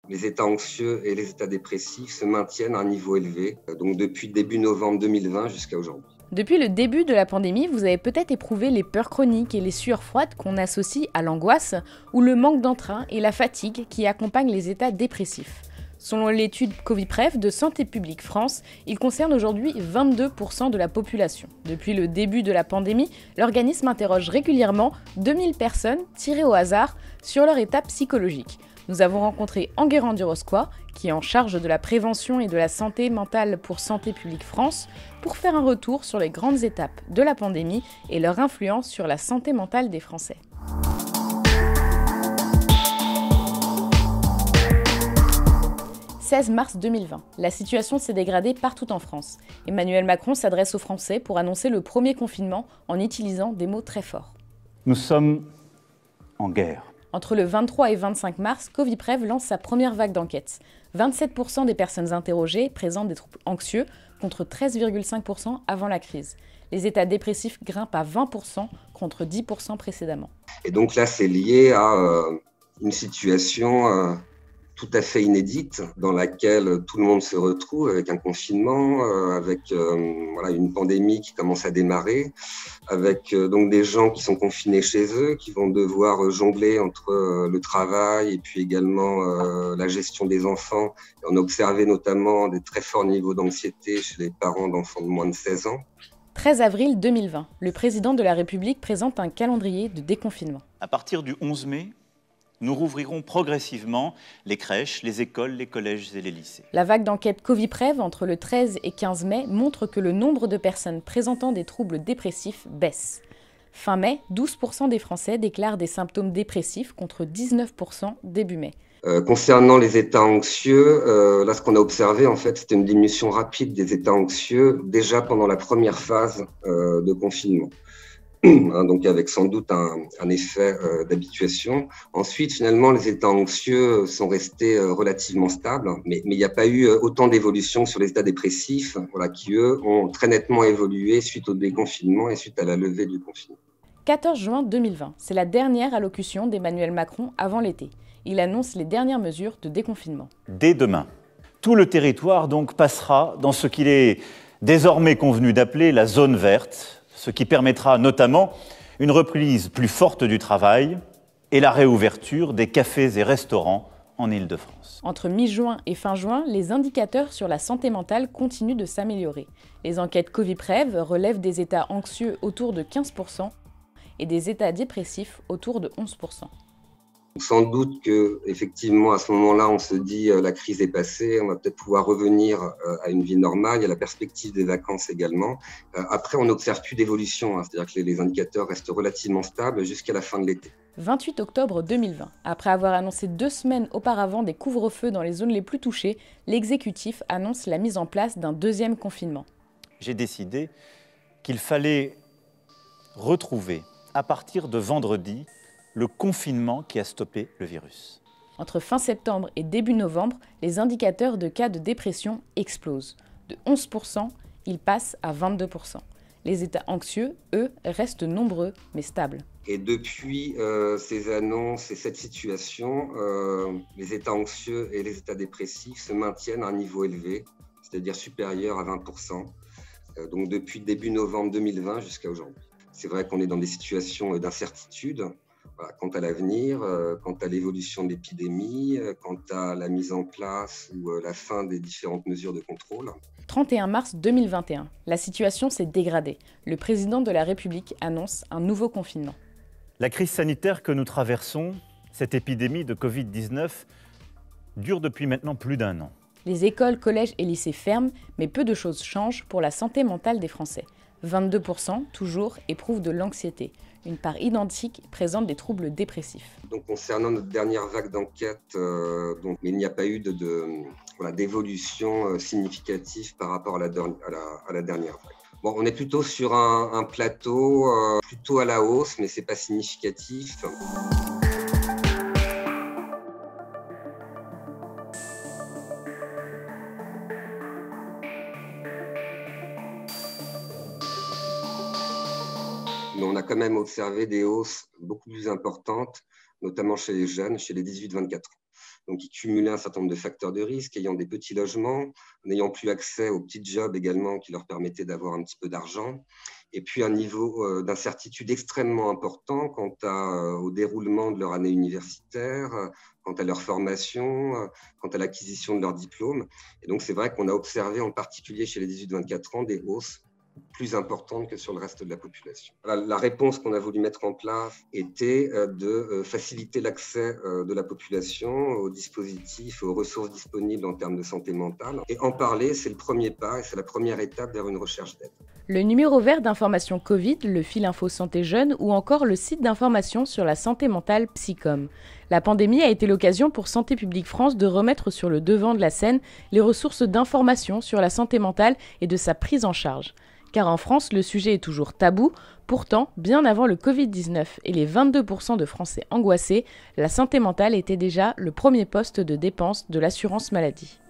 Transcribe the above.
les états anxieux et les états dépressifs se maintiennent à un niveau élevé, donc depuis début novembre 2020 jusqu'à aujourd'hui. Depuis le début de la pandémie, vous avez peut-être éprouvé les peurs chroniques et les sueurs froides qu'on associe à l'angoisse ou le manque d'entrain et la fatigue qui accompagnent les états dépressifs. Selon l'étude Coviprev de Santé publique France, il concerne aujourd'hui 22% de la population. Depuis le début de la pandémie, l'organisme interroge régulièrement 2000 personnes tirées au hasard sur leur état psychologique. Nous avons rencontré Enguerrand Durosquois, qui est en charge de la prévention et de la santé mentale pour Santé publique France, pour faire un retour sur les grandes étapes de la pandémie et leur influence sur la santé mentale des Français. 16 mars 2020. La situation s'est dégradée partout en France. Emmanuel Macron s'adresse aux Français pour annoncer le premier confinement en utilisant des mots très forts. Nous sommes en guerre. Entre le 23 et 25 mars, Coviprev lance sa première vague d'enquête. 27% des personnes interrogées présentent des troubles anxieux, contre 13,5% avant la crise. Les états dépressifs grimpent à 20% contre 10% précédemment. Et donc là, c'est lié à une situation tout à fait inédite dans laquelle tout le monde se retrouve avec un confinement, avec une pandémie qui commence à démarrer, avec donc des gens qui sont confinés chez eux, qui vont devoir jongler entre le travail et puis également la gestion des enfants. Et on a observé notamment des très forts niveaux d'anxiété chez les parents d'enfants de moins de 16 ans. 13 avril 2020, le président de la République présente un calendrier de déconfinement. À partir du 11 mai, nous rouvrirons progressivement les crèches, les écoles, les collèges et les lycées. La vague d'enquête Coviprev entre le 13 et 15 mai montre que le nombre de personnes présentant des troubles dépressifs baisse. Fin mai, 12% des Français déclarent des symptômes dépressifs contre 19% début mai. Concernant les états anxieux, là ce qu'on a observé en fait, c'était une diminution rapide des états anxieux déjà pendant la première phase de confinement. Donc avec sans doute un effet d'habituation. Ensuite, finalement, les états anxieux sont restés relativement stables, mais il n'y a pas eu autant d'évolution sur les états dépressifs, qui eux ont très nettement évolué suite au déconfinement et suite à la levée du confinement. 14 juin 2020, c'est la dernière allocution d'Emmanuel Macron avant l'été. Il annonce les dernières mesures de déconfinement. Dès demain, tout le territoire donc passera dans ce qu'il est désormais convenu d'appeler la zone verte, ce qui permettra notamment une reprise plus forte du travail et la réouverture des cafés et restaurants en Île-de-France. Entre mi-juin et fin juin, les indicateurs sur la santé mentale continuent de s'améliorer. Les enquêtes Coviprev relèvent des états anxieux autour de 15% et des états dépressifs autour de 11%. Sans doute que, effectivement, à ce moment-là, on se dit la crise est passée, on va peut-être pouvoir revenir à une vie normale. Il y a la perspective des vacances également. Après, on n'observe plus d'évolution, c'est-à-dire que les indicateurs restent relativement stables jusqu'à la fin de l'été. 28 octobre 2020. Après avoir annoncé 2 semaines auparavant des couvre-feux dans les zones les plus touchées, l'exécutif annonce la mise en place d'un deuxième confinement. J'ai décidé qu'il fallait retrouver, à partir de vendredi, le confinement qui a stoppé le virus. Entre fin septembre et début novembre, les indicateurs de cas de dépression explosent. De 11%, ils passent à 22%. Les états anxieux, eux, restent nombreux mais stables. Et depuis ces annonces et cette situation, les états anxieux et les états dépressifs se maintiennent à un niveau élevé, c'est-à-dire supérieur à 20%, donc depuis début novembre 2020 jusqu'à aujourd'hui. C'est vrai qu'on est dans des situations d'incertitude, quant à l'avenir, quant à l'évolution de l'épidémie, quant à la mise en place ou la fin des différentes mesures de contrôle. 31 mars 2021, la situation s'est dégradée. Le président de la République annonce un nouveau confinement. La crise sanitaire que nous traversons, cette épidémie de Covid-19, dure depuis maintenant plus d'1 an. Les écoles, collèges et lycées ferment, mais peu de choses changent pour la santé mentale des Français. 22% toujours éprouvent de l'anxiété. Une part identique présente des troubles dépressifs. Donc, concernant notre dernière vague d'enquête, il n'y a pas eu d'évolution significative par rapport à la dernière vague. Bon, on est plutôt sur un plateau, plutôt à la hausse, mais ce n'est pas significatif. Mais on a quand même observé des hausses beaucoup plus importantes, notamment chez les jeunes, chez les 18-24 ans. donc qui cumulaient un certain nombre de facteurs de risque, ayant des petits logements, n'ayant plus accès aux petits jobs également qui leur permettaient d'avoir un petit peu d'argent, et puis un niveau d'incertitude extrêmement important quant au déroulement de leur année universitaire, quant à leur formation, quant à l'acquisition de leur diplôme. Et donc c'est vrai qu'on a observé en particulier chez les 18-24 ans des hausses plus importante que sur le reste de la population. La réponse qu'on a voulu mettre en place était de faciliter l'accès de la population aux dispositifs, aux ressources disponibles en termes de santé mentale. Et en parler, c'est le premier pas et c'est la première étape vers une recherche d'aide. Le numéro vert d'information Covid, le fil info santé jeune ou encore le site d'information sur la santé mentale Psycom. La pandémie a été l'occasion pour Santé publique France de remettre sur le devant de la scène les ressources d'information sur la santé mentale et de sa prise en charge. Car en France, le sujet est toujours tabou. Pourtant, bien avant le Covid-19 et les 22% de Français angoissés, la santé mentale était déjà le premier poste de dépense de l'assurance maladie.